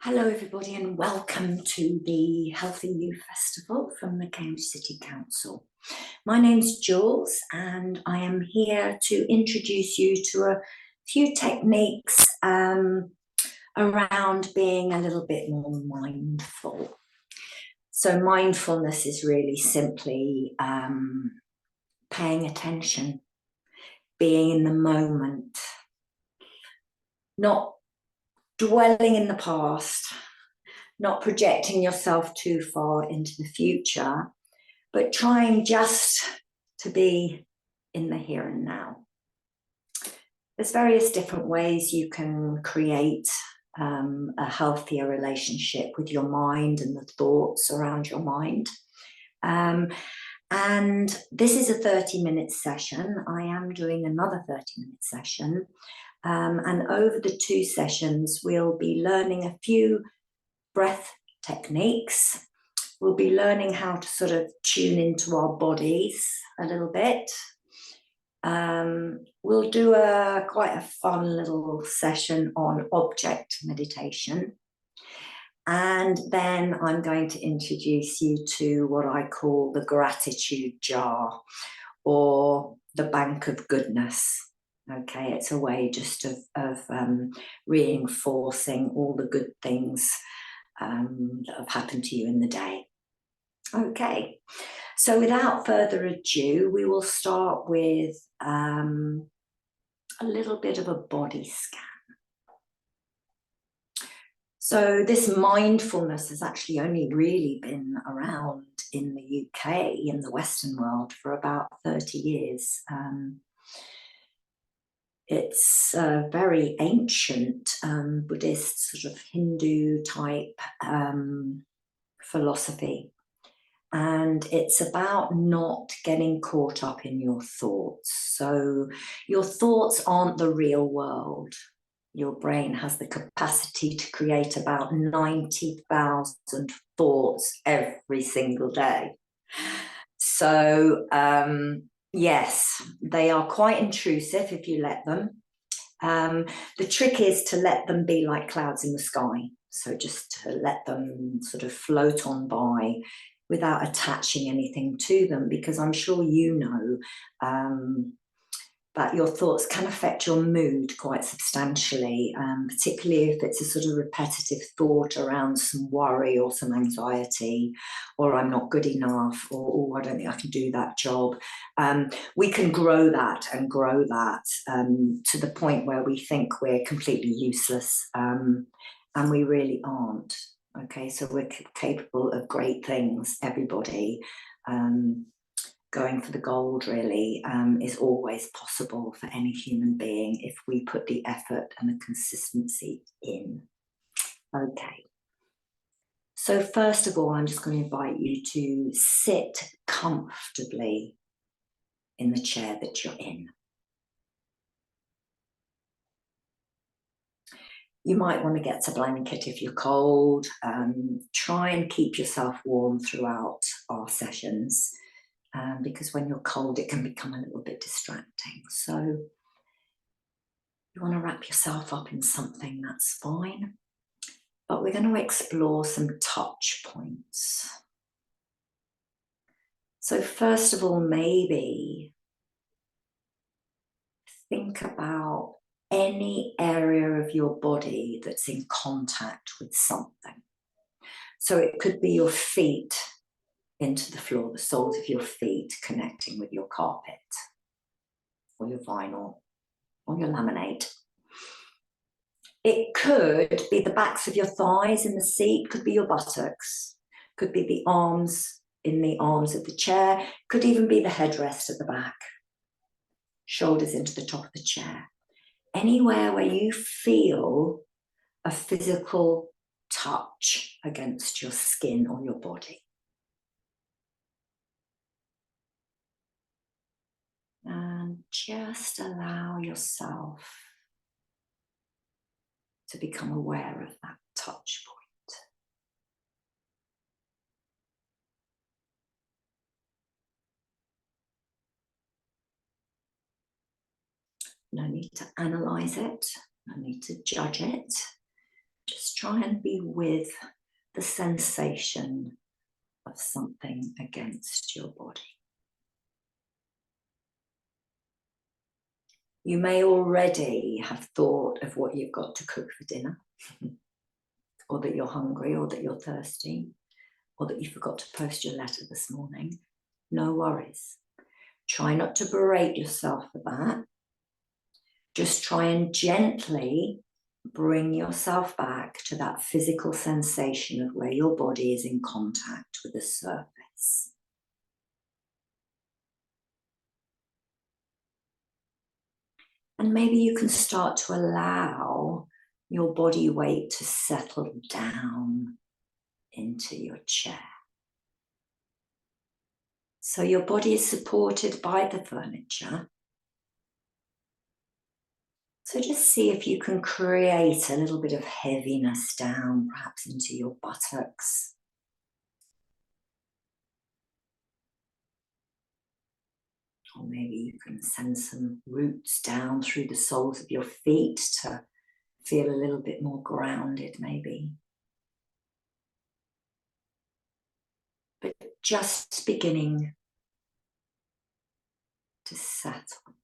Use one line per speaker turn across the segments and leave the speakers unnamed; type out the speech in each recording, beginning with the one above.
Hello everybody and welcome to the Healthy Youth Festival from the Cambridge City Council. My name's Joules and I am here to introduce you to a few techniques around being a little bit more mindful. So mindfulness is really simply paying attention, being in the moment, not dwelling in the past, not projecting yourself too far into the future, but trying just to be in the here and now. There's various different ways you can create a healthier relationship with your mind and the thoughts around your mind. And this is a 30-minute session. I am doing another 30-minute session. And over the two sessions, we'll be learning a few breath techniques. We'll be learning how to sort of tune into our bodies a little bit. We'll do quite a fun little session on object meditation. And then I'm going to introduce you to what I call the gratitude jar or the bank of goodness. Okay, it's a way just of reinforcing all the good things that have happened to you in the day. Okay, so without further ado, we will start with a little bit of a body scan. So this mindfulness has actually only really been around in the UK, in the Western world, for about 30 years. It's a very ancient Buddhist, sort of Hindu type philosophy. And it's about not getting caught up in your thoughts. So your thoughts aren't the real world. Your brain has the capacity to create about 90,000 thoughts every single day. So yes, they are quite intrusive if you let them. The trick is to let them be like clouds in the sky. So just to let them sort of float on by without attaching anything to them, because I'm sure you know that your thoughts can affect your mood quite substantially, particularly if it's a sort of repetitive thought around some worry or some anxiety, or I'm not good enough, or oh, I don't think I can do that job. We can grow that and grow that to the point where we think we're completely useless, and we really aren't. Okay, so we're capable of great things, everybody. Going for the gold really is always possible for any human being if we put the effort and the consistency in. Okay. So first of all, I'm just going to invite you to sit comfortably in the chair that you're in. You might want to get a blanket if you're cold. Try and keep yourself warm throughout our sessions. Because when you're cold, it can become a little bit distracting. So you want to wrap yourself up in something, that's fine. But we're going to explore some touch points. So first of all, maybe think about any area of your body that's in contact with something. So it could be your feet into the floor, the soles of your feet connecting with your carpet or your vinyl or your laminate. It could be the backs of your thighs in the seat, could be your buttocks, could be the arms in the arms of the chair, could even be the headrest at the back, shoulders into the top of the chair. Anywhere where you feel a physical touch against your skin or your body. And just allow yourself to become aware of that touch point. No need to analyze it, no need to judge it. Just try and be with the sensation of something against your body. You may already have thought of what you've got to cook for dinner, or that you're hungry, or that you're thirsty, or that you forgot to post your letter this morning. No worries. Try not to berate yourself for that. Just try and gently bring yourself back to that physical sensation of where your body is in contact with the surface. And maybe you can start to allow your body weight to settle down into your chair. So your body is supported by the furniture. So just see if you can create a little bit of heaviness down, perhaps into your buttocks. Or maybe you can send some roots down through the soles of your feet to feel a little bit more grounded, maybe. But just beginning to settle.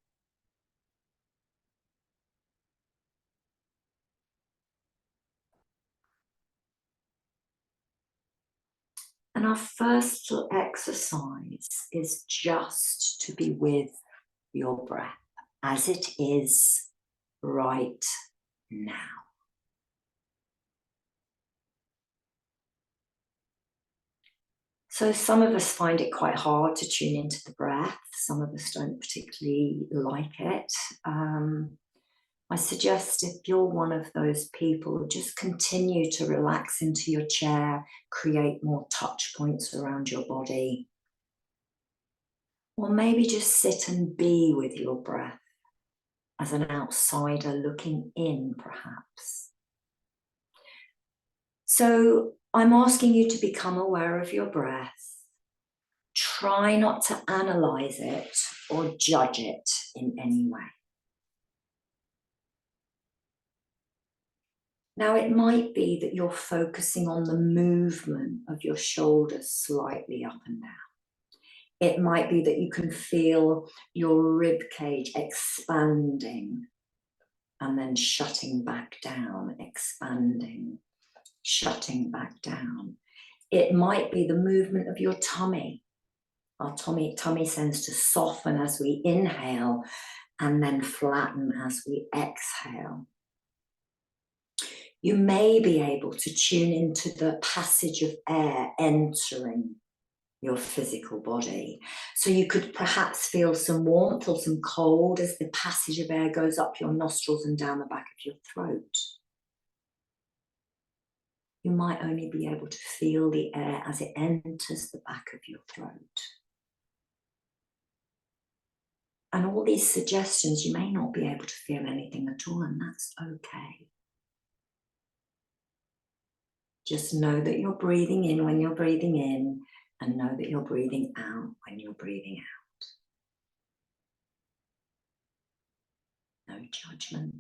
And our first little exercise is just to be with your breath as it is right now. So some of us find it quite hard to tune into the breath. Some of us don't particularly like it. I suggest if you're one of those people, just continue to relax into your chair, create more touch points around your body. Or maybe just sit and be with your breath as an outsider looking in, perhaps. So I'm asking you to become aware of your breath. Try not to analyze it or judge it in any way. Now, it might be that you're focusing on the movement of your shoulders slightly up and down. It might be that you can feel your rib cage expanding and then shutting back down, expanding, shutting back down. It might be the movement of your tummy. Our tummy tends to soften as we inhale and then flatten as we exhale. You may be able to tune into the passage of air entering your physical body. So you could perhaps feel some warmth or some cold as the passage of air goes up your nostrils and down the back of your throat. You might only be able to feel the air as it enters the back of your throat. And all these suggestions, you may not be able to feel anything at all, and that's okay. Just know that you're breathing in when you're breathing in, and know that you're breathing out when you're breathing out. No judgment,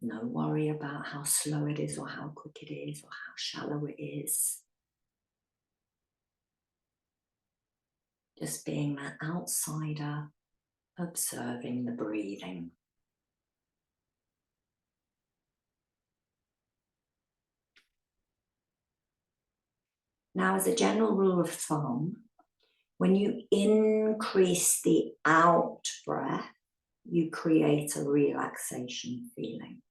no worry about how slow it is or how quick it is or how shallow it is. Just being that outsider, observing the breathing. Now, as a general rule of thumb, when you increase the out breath, you create a relaxation feeling.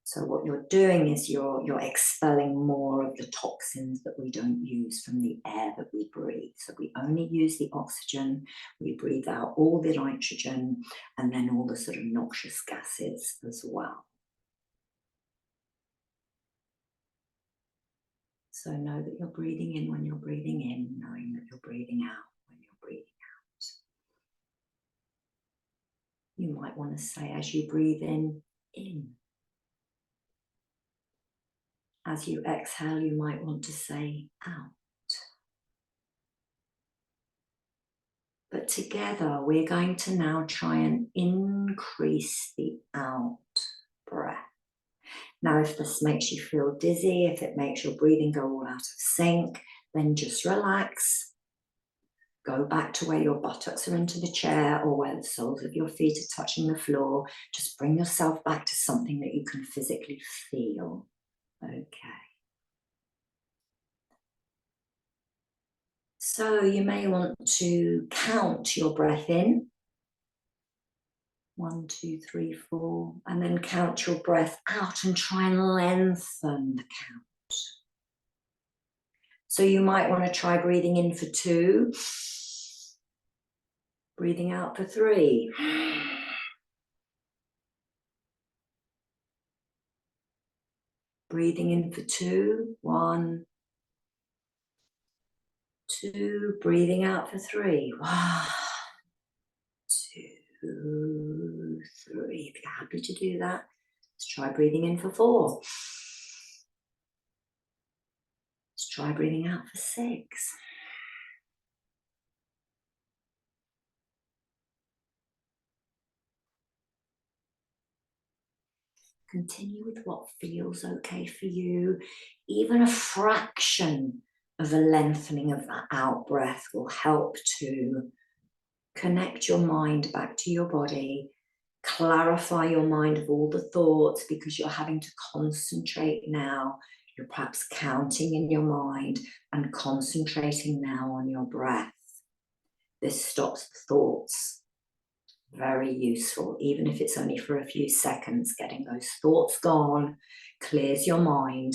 So what you're doing is you're expelling more of the toxins that we don't use from the air that we breathe. So we only use the oxygen, we breathe out all the nitrogen, and then all the sort of noxious gases as well. So know that you're breathing in when you're breathing in, knowing that you're breathing out when you're breathing out. You might want to say, as you breathe in. As you exhale, you might want to say out. But together, we're going to now try and increase the out breath. Now, if this makes you feel dizzy, if it makes your breathing go all out of sync, then just relax. Go back to where your buttocks are into the chair or where the soles of your feet are touching the floor. Just bring yourself back to something that you can physically feel. Okay. So you may want to count your breath in. 1, 2, 3, 4, and then count your breath out and try and lengthen the count. So you might want to try breathing in for 2, breathing out for 3. Breathing in for 2, 1, 2, breathing out for 3. 1, 2, 3. If you're happy to do that, let's try breathing in for 4. Let's try breathing out for 6. Continue with what feels okay for you. Even a fraction of a lengthening of that out breath will help to connect your mind back to your body, clarify your mind of all the thoughts, because you're having to concentrate now. You're perhaps counting in your mind and concentrating now on your breath. This stops the thoughts. Very useful, even if it's only for a few seconds. Getting those thoughts gone clears your mind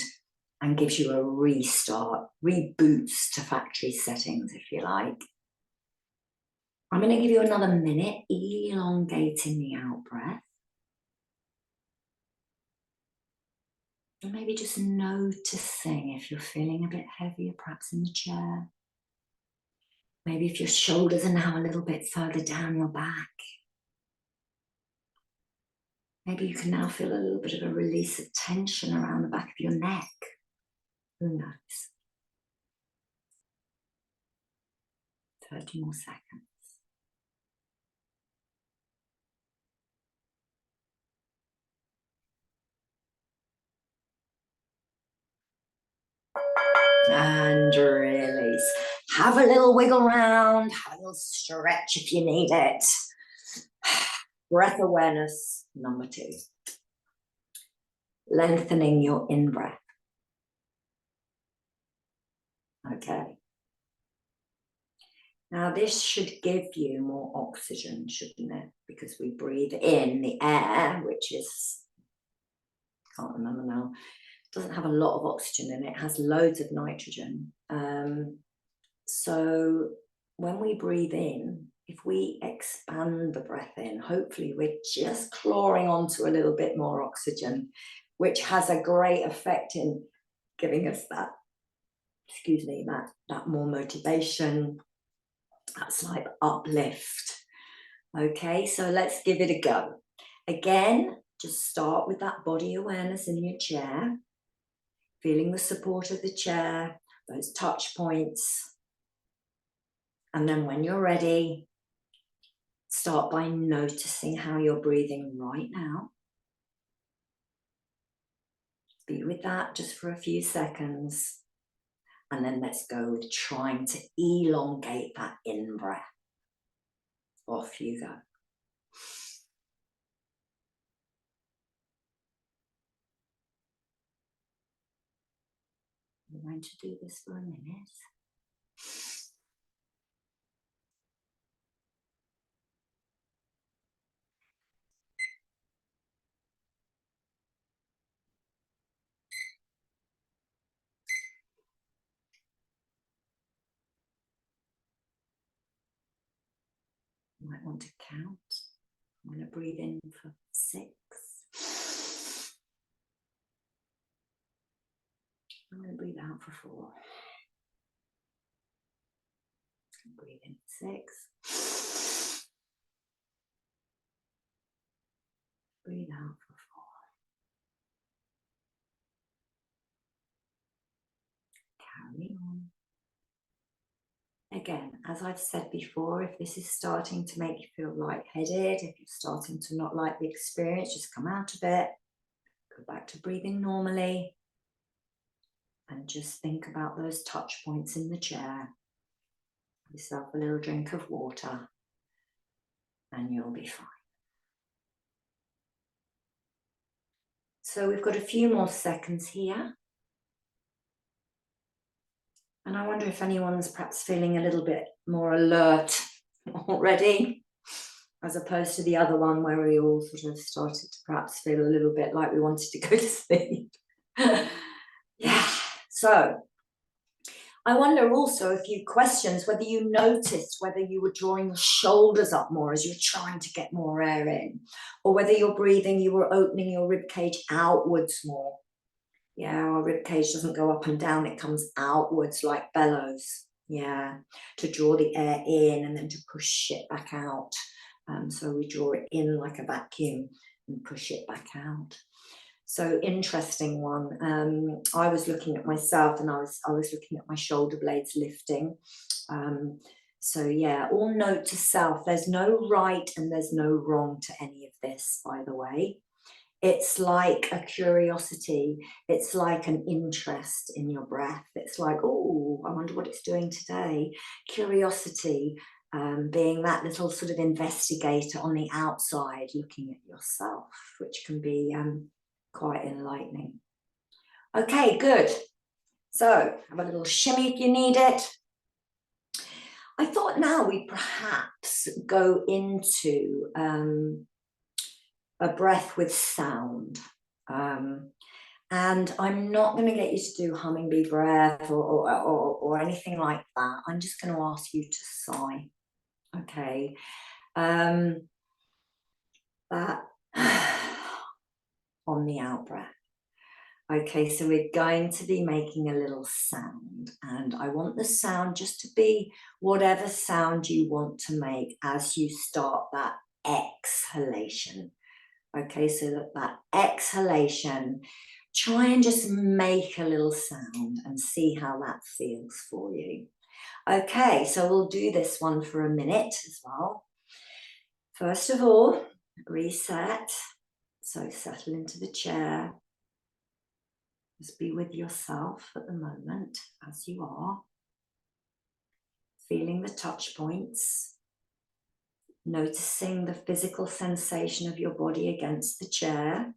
and gives you a restart, reboots to factory settings, if you like. I'm going to give you another minute, elongating the out breath. And maybe just noticing if you're feeling a bit heavier, perhaps in the chair. Maybe if your shoulders are now a little bit further down your back. Maybe you can now feel a little bit of a release of tension around the back of your neck. Who knows? 30 more seconds. And release. Have a little wiggle round, have a little stretch if you need it. Breath awareness, number 2. Lengthening your in-breath. Okay. Now this should give you more oxygen, shouldn't it? Because we breathe in the air, which is, can't remember now, doesn't have a lot of oxygen in it, it has loads of nitrogen. So when we breathe in, if we expand the breath in, hopefully we're just clawing onto a little bit more oxygen, which has a great effect in giving us that, excuse me, that more motivation, that slight uplift. Okay, so let's give it a go. Again, just start with that body awareness in your chair, feeling the support of the chair, those touch points. And then when you're ready, start by noticing how you're breathing right now. Be with that just for a few seconds. And then let's go with trying to elongate that in-breath. Off you go. I'm going to do this for a minute. You might want to count. I'm going to breathe in for 6. I'm going to breathe out for 4. Breathe in for 6. Breathe out for 4. Carry on. Again, as I've said before, if this is starting to make you feel lightheaded, if you're starting to not like the experience, just come out of it. Go back to breathing normally. And just think about those touch points in the chair. Have yourself a little drink of water. And you'll be fine. So we've got a few more seconds here. And I wonder if anyone's perhaps feeling a little bit more alert already, as opposed to the other one where we all sort of started to perhaps feel a little bit like we wanted to go to sleep. Yeah, so I wonder also a few questions, whether you noticed whether you were drawing your shoulders up more as you're trying to get more air in, or whether you're breathing, you were opening your rib cage outwards more. Yeah, our rib cage doesn't go up and down, it comes outwards like bellows. Yeah, to draw the air in and then to push it back out. So we draw it in like a vacuum and push it back out. So interesting one. I was looking at myself and I was looking at my shoulder blades lifting. So yeah, all note to self. There's no right and there's no wrong to any of this, by the way. It's like a curiosity. It's like an interest in your breath. It's like, oh, I wonder what it's doing today. Curiosity, being that little sort of investigator on the outside, looking at yourself, which can be quite enlightening. Okay, good. So have a little shimmy if you need it. I thought now we perhaps go into a breath with sound. And I'm not going to get you to do humming bee breath or anything like that. I'm just going to ask you to sigh. Okay. That on the out breath. Okay, so we're going to be making a little sound, and I want the sound just to be whatever sound you want to make as you start that exhalation. Okay, so that exhalation, try and just make a little sound and see how that feels for you. Okay, so we'll do this one for a minute as well. First of all, reset. So settle into the chair. Just be with yourself at the moment as you are. Feeling the touch points. Noticing the physical sensation of your body against the chair.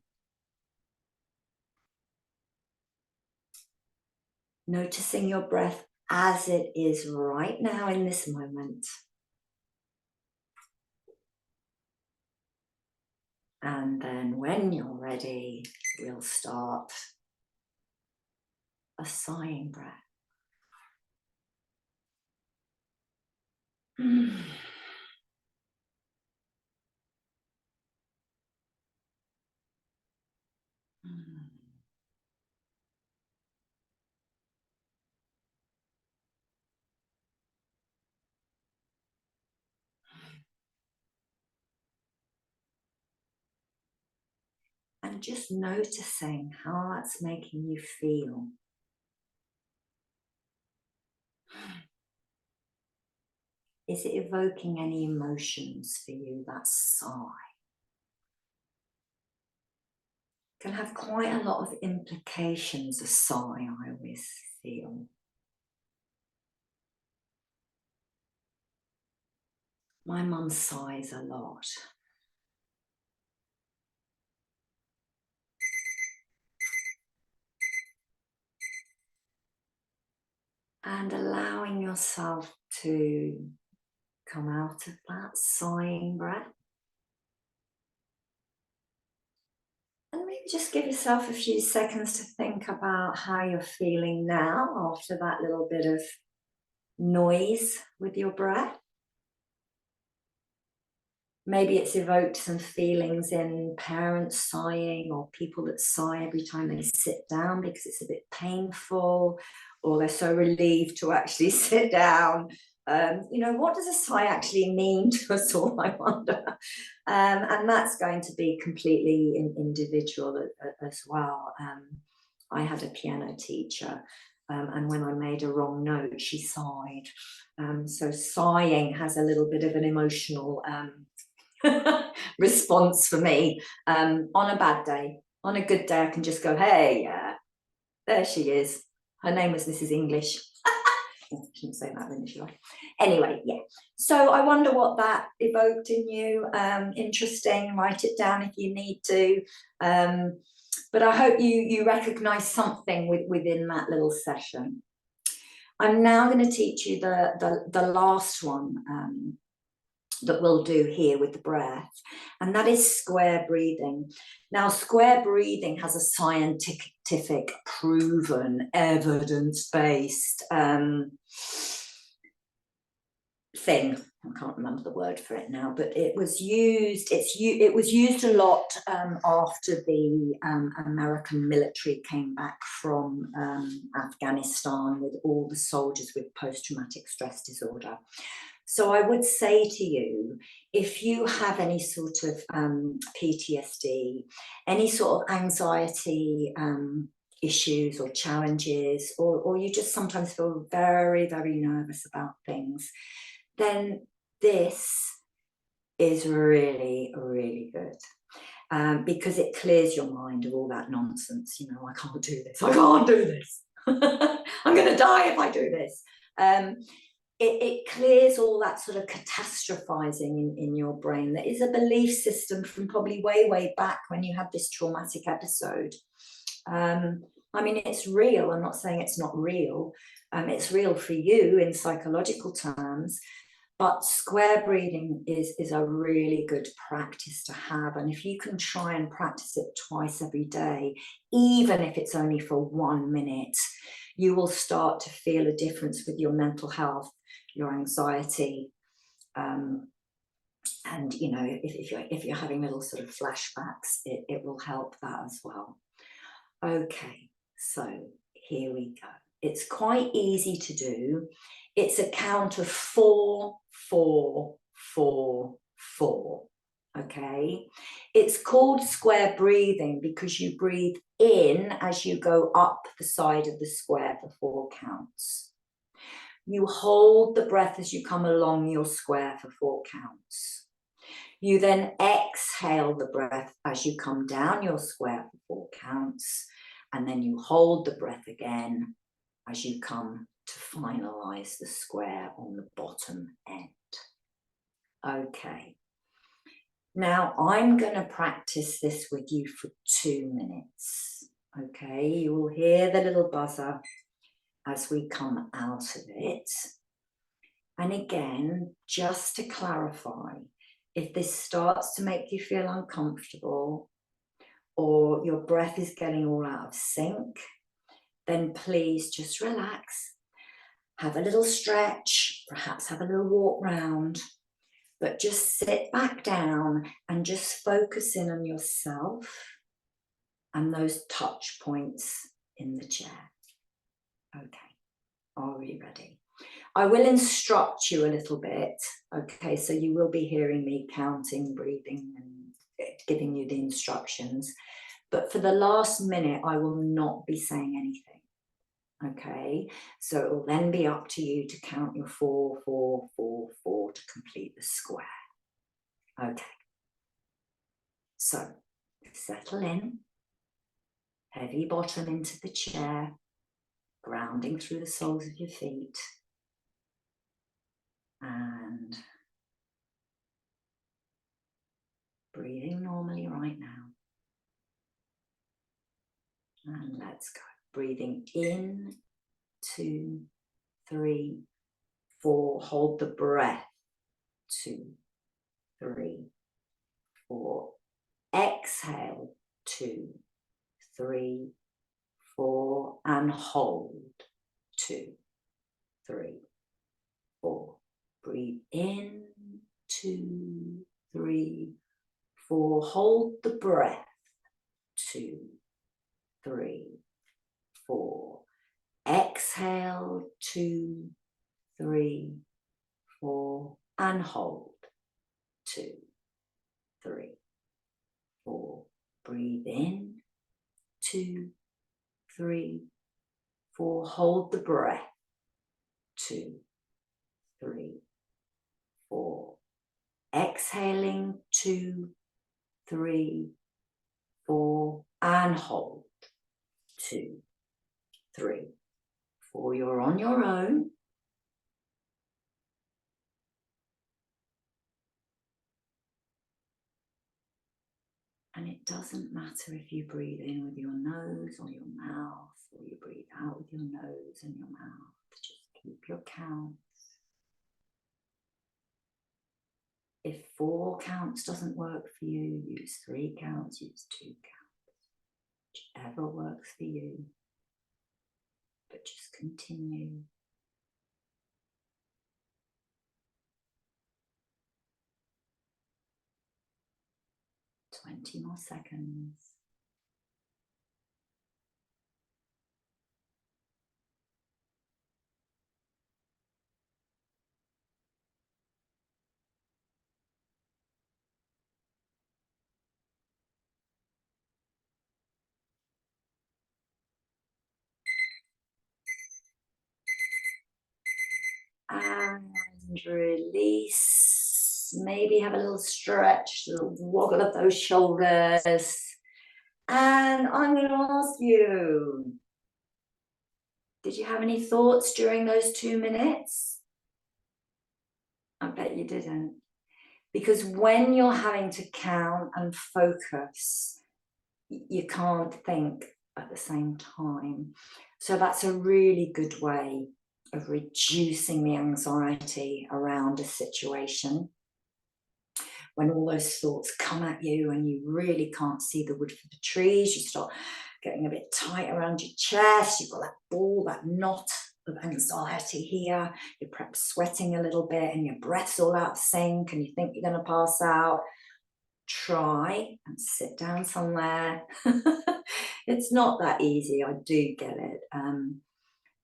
Noticing your breath as it is right now in this moment. And then when you're ready, we'll start a sighing breath. And just noticing how that's making you feel. Is it evoking any emotions for you, that sigh? Can have quite a lot of implications, a sigh, I always feel. My mum sighs a lot. And allowing yourself to come out of that sighing breath. And maybe just give yourself a few seconds to think about how you're feeling now after that little bit of noise with your breath. Maybe it's evoked some feelings in parents sighing, or people that sigh every time they sit down because it's a bit painful, or they're so relieved to actually sit down. You know, what does a sigh actually mean to us all, I wonder? And that's going to be completely individual as well. I had a piano teacher, and when I made a wrong note, she sighed. So sighing has a little bit of an emotional response for me on a bad day. On a good day, I can just go, hey, yeah, there she is. Her name was Mrs. English. I shouldn't say that, then, should I? Anyway, yeah. So I wonder what that evoked in you. Interesting. Write it down if you need to. But I hope you recognise something within that little session. I'm now going to teach you the last one that we'll do here with the breath, and that is square breathing. Now, square breathing has a scientific, proven, evidence-based thing. I can't remember the word for it now, but it was used. It was used a lot after the American military came back from Afghanistan with all the soldiers with post-traumatic stress disorder. So I would say to you, if you have any sort of PTSD, any sort of anxiety issues or challenges, or you just sometimes feel very, very nervous about things, then this is really, really good. Because it clears your mind of all that nonsense. You know, I can't do this. I can't do this. I'm going to die if I do this. It clears all that sort of catastrophizing in your brain. That is a belief system from probably way, way back when you had this traumatic episode. I mean, it's real. I'm not saying it's not real. It's real for you in psychological terms. But square breathing is a really good practice to have. And if you can try and practice it twice every day, even if it's only for 1 minute, you will start to feel a difference with your mental health, your anxiety. And, you know, if you're having little sort of flashbacks, it will help that as well. Okay, so here we go. It's quite easy to do. It's a count of 4, 4, 4, 4. Okay. It's called square breathing because you breathe in as you go up the side of the square for 4 counts. You hold the breath as you come along your square for 4 counts. You then exhale the breath as you come down your square for 4 counts. And then you hold the breath again as you come to finalize the square on the bottom end. Okay. Now I'm going to practice this with you for 2 minutes. Okay, you will hear the little buzzer as we come out of it. And again, just to clarify, if this starts to make you feel uncomfortable or your breath is getting all out of sync, then please just relax, have a little stretch, perhaps have a little walk round, but just sit back down and just focus in on yourself and those touch points in the chair. Okay, are we ready? I will instruct you a little bit, okay, so you will be hearing me counting, breathing, and giving you the instructions. But for the last minute, I will not be saying anything. Okay, so it will then be up to you to count your 4, 4, 4, 4 to complete the square. Okay, so settle in, heavy bottom into the chair, grounding through the soles of your feet, and breathing normally right now. And let's go. Breathing in, 2, 3, 4. Hold the breath. 2, 3, 4. Exhale. 2, 3, 4. And hold. 2, 3, 4. Breathe in. 2, 3, 4. Hold the breath. 2, 3, 4. Exhale. 2, 3, 4. And hold. 2, 3, 4. Breathe in. 2, 3, 4. Hold the breath. 2, 3, 4. Exhaling. 2, 3, 4, and hold. 2, 3, 4. You're on your own. And it doesn't matter if you breathe in with your nose or your mouth, or you breathe out with your nose and your mouth. Just keep your counts. If 4 counts doesn't work for you, use 3 counts, use 2 counts. Whichever works for you. But just continue. 20 more seconds. And release. Maybe have a little stretch, a little woggle of those shoulders. And I'm going to ask you, did you have any thoughts during those 2 minutes? I bet you didn't. Because when you're having to count and focus, you can't think at the same time. So that's a really good way of reducing the anxiety around a situation. When all those thoughts come at you and you really can't see the wood for the trees, you start getting a bit tight around your chest, you've got that ball, that knot of anxiety here, you're perhaps sweating a little bit and your breath's all out of sync and you think you're going to pass out. Try and sit down somewhere. It's not that easy, I do get it,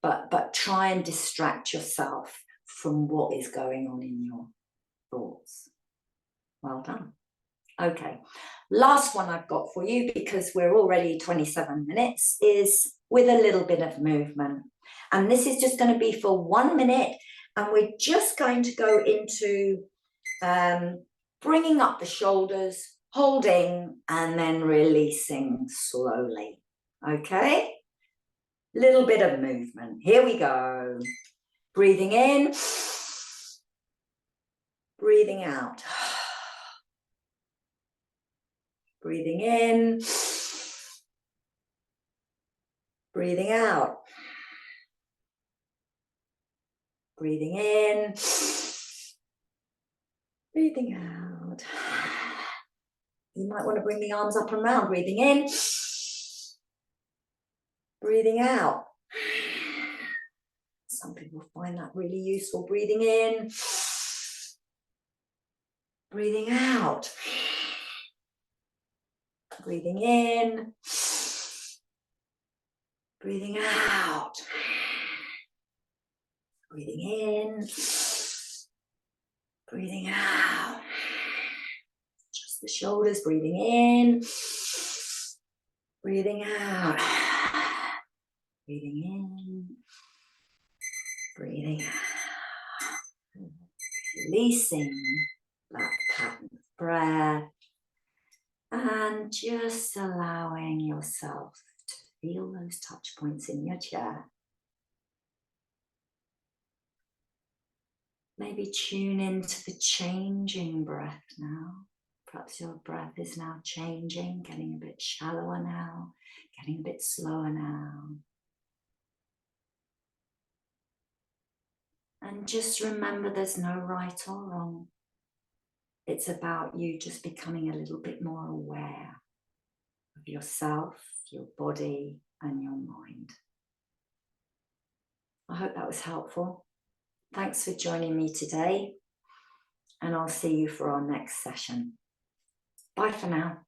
but try and distract yourself from what is going on in your thoughts. Well done. Okay, last one I've got for you, because we're already 27 minutes, is with a little bit of movement. And this is just going to be for 1 minute, and we're just going to go into bringing up the shoulders, holding, and then releasing slowly. Okay? Little bit of movement. Here we go. Breathing in, breathing out. Breathing in, breathing out. Breathing in, breathing out. You might want to bring the arms up and round. Breathing in, breathing out. Some people find that really useful. Breathing in, breathing out. Breathing in, breathing out. Breathing in, breathing out. Just the shoulders. Breathing in, breathing out. Breathing in, breathing out. Releasing that pattern of breath. And just allowing yourself to feel those touch points in your chair. Maybe tune into the changing breath now. Perhaps your breath is now changing, getting a bit shallower now, getting a bit slower now. And just remember, there's no right or wrong. It's about you just becoming a little bit more aware of yourself, your body, and your mind. I hope that was helpful. Thanks for joining me today, and I'll see you for our next session. Bye for now.